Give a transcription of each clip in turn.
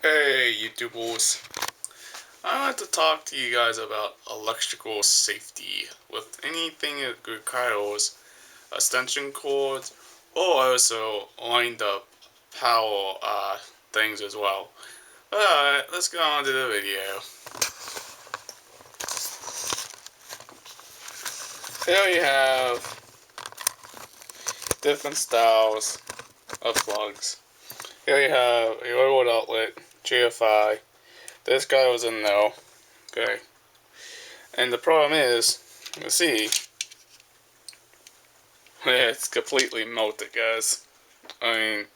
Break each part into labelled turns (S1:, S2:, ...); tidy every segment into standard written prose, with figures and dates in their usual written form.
S1: Hey YouTubers, I want to talk to you guys about electrical safety with anything that requires extension cords or also lined up power things as well. Alright, let's get on to the video. Here we have different styles of plugs. Here we have a railroad outlet, GFI. This guy was in there, okay. And the problem is, you see, it's completely melted, guys. I mean,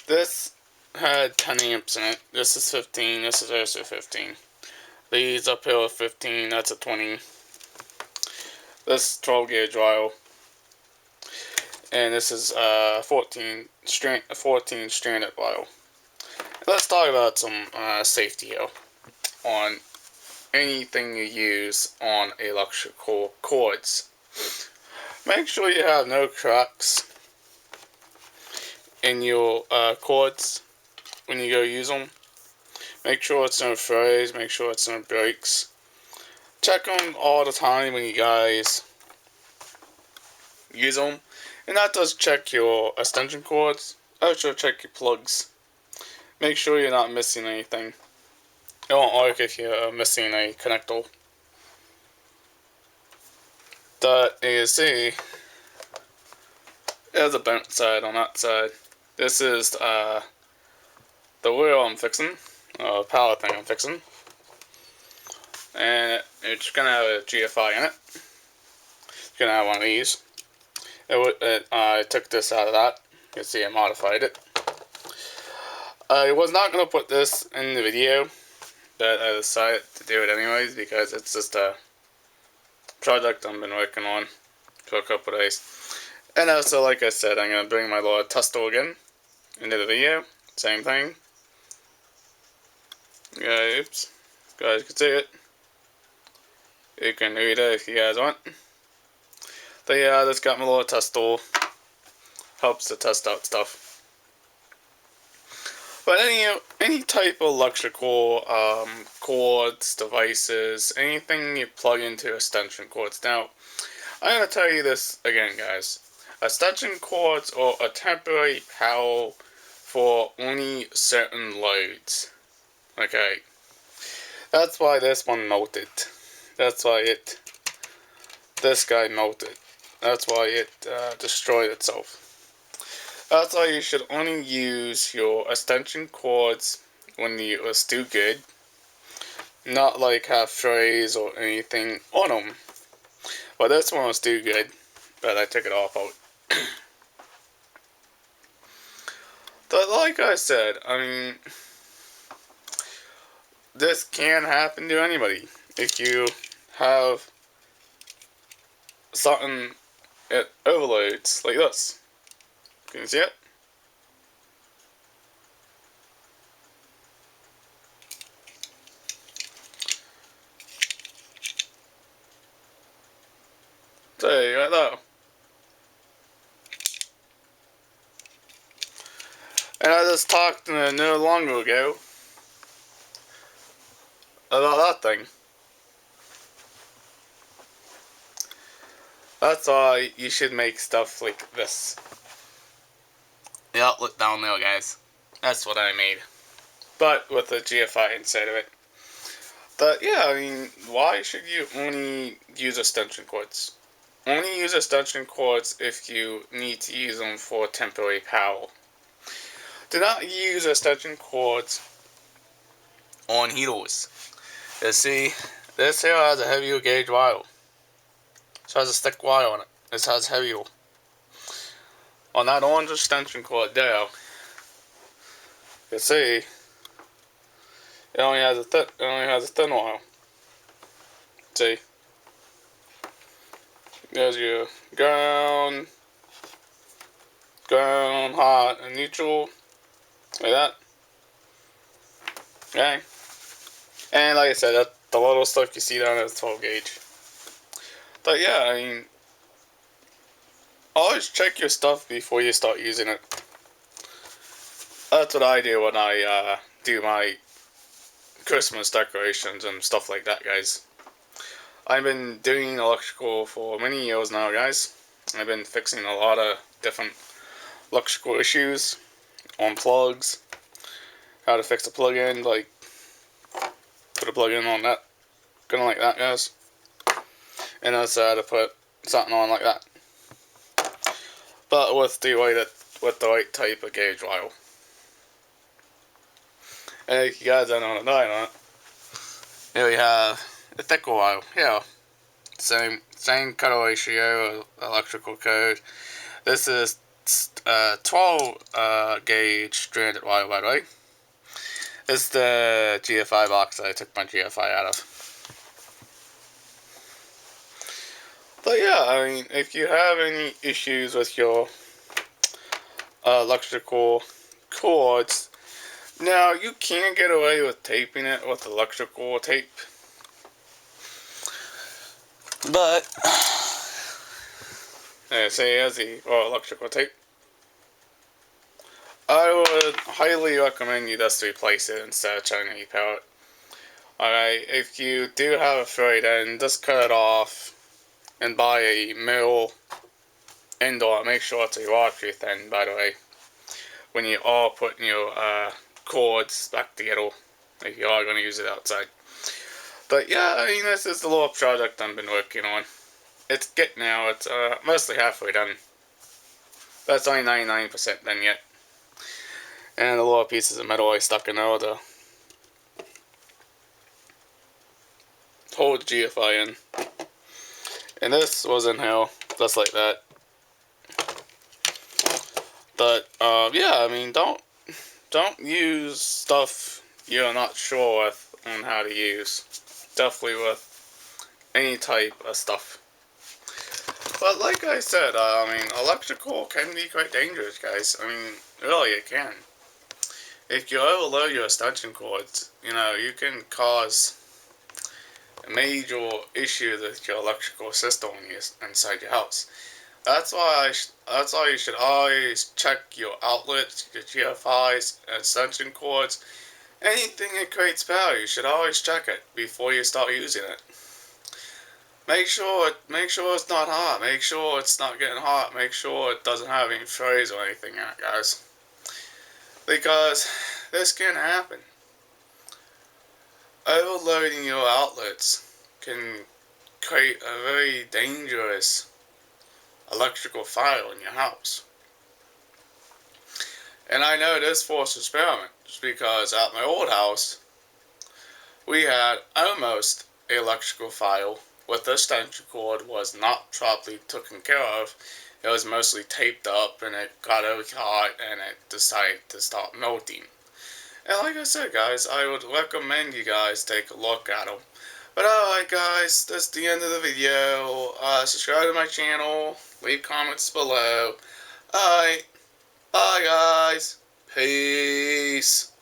S1: this had 10 amps in it. This is 15. This is also 15. These up here are 15. That's a 20. This 12 gauge wire. And this is 14 stranded wire. Let's talk about some safety here on anything you use on electrical cords. Make sure you have no cracks in your cords when you go use them. Make sure it's no frays, make sure it's no breaks. Check them all the time when you guys use them. And that does check your extension cords. Also check your plugs. Make sure you're not missing anything. It won't work if you're missing a connector. That you see, there's a bent side on that side. This is the wheel I'm fixing, power thing I'm fixing. And it's gonna have a GFI in it. It's gonna have one of these. I took this out of that. You can see I modified it. I was not gonna put this in the video, but I decided to do it anyways because it's just a project I've been working on for a couple of days. And also, like I said, I'm gonna bring my little tester again into the video. Same thing. Yeah, oops. You guys can see it. You can read it if you guys want. But yeah, I just got my little tester. Helps to test out stuff. But any type of electrical cords, devices, anything you plug into extension cords. Now, I'm going to tell you this again, guys. Extension cords are a temporary power for only certain loads. Okay. That's why this one melted. That's why this guy melted. That's why it destroyed itself. That's why you should only use your extension cords when you are still good. Not like have frays or anything on them. But this one was still good, but I took it off out. But like I said, I mean, this can happen to anybody. If you have something that overloads like this. Can you see it? There you go, though. And I just talked no longer ago about that thing. That's why you should make stuff like this. The outlet down there, guys. That's what I made. But with a GFI inside of it. But yeah, I mean, why should you only use extension cords? Only use extension cords if you need to use them for temporary power. Do not use extension cords on heaters. You see, this here has a heavier gauge wire. This has a thick wire on it. This has heavier. On that orange extension cord there, you see, it only has a thin wire. See, there's your ground, hot, and neutral, like that. Okay, and like I said, that the little stuff you see down there is 12 gauge. But yeah, I mean, always check your stuff before you start using it. That's what I do when I do my Christmas decorations and stuff like that, guys. I've been doing electrical for many years now, guys. I've been fixing a lot of different electrical issues on plugs, how to fix a plug-in, like put a plug-in on that, kind of like that, guys. And also how to put something on like that, but with the right type of gauge wire. And if you guys don't know what I'm talking about, here we have the thicker wire. Yeah, same color ratio, electrical code. This is 12 gauge stranded wire, by the way. This is the GFI box that I took my GFI out of. But yeah, I mean, if you have any issues with your electrical cords, now you can get away with taping it with electrical tape. But, say as the electrical tape, I would highly recommend you just replace it instead of trying to repair it. Alright, if you do have a frayed end, just cut it off and buy a mill indoor. Make sure it's a water thin, by the way, when you are putting your cords back together, if you are going to use it outside. But yeah, I mean, this is the little project I've been working on. It's getting now, it's mostly halfway done. That's only 99% done yet. And the little pieces of metal I stuck in there to hold GFI in. And this was in here, just like that. But yeah, I mean, don't use stuff you're not sure with on how to use. Definitely with any type of stuff. But like I said, I mean, electrical can be quite dangerous, guys. I mean, really, it can. If you overload your extension cords, you know, you can cause major issues with your electrical system inside your house. That's why you should always check your outlets, your GFIs, extension cords, anything that creates power. You should always check it before you start using it. Make sure it's not hot. Make sure it's not getting hot. Make sure it doesn't have any frays or anything in it, guys. Because this can happen. Overloading your outlets can create a very dangerous electrical fire in your house. And I know this for experiment, because at my old house, we had almost an electrical fire with the extension cord was not properly taken care of. It was mostly taped up and it got over hot and it decided to start melting. And like I said, guys, I would recommend you guys take a look at them. But alright, guys, that's the end of the video. Subscribe to my channel, leave comments below. Alright, bye guys, peace.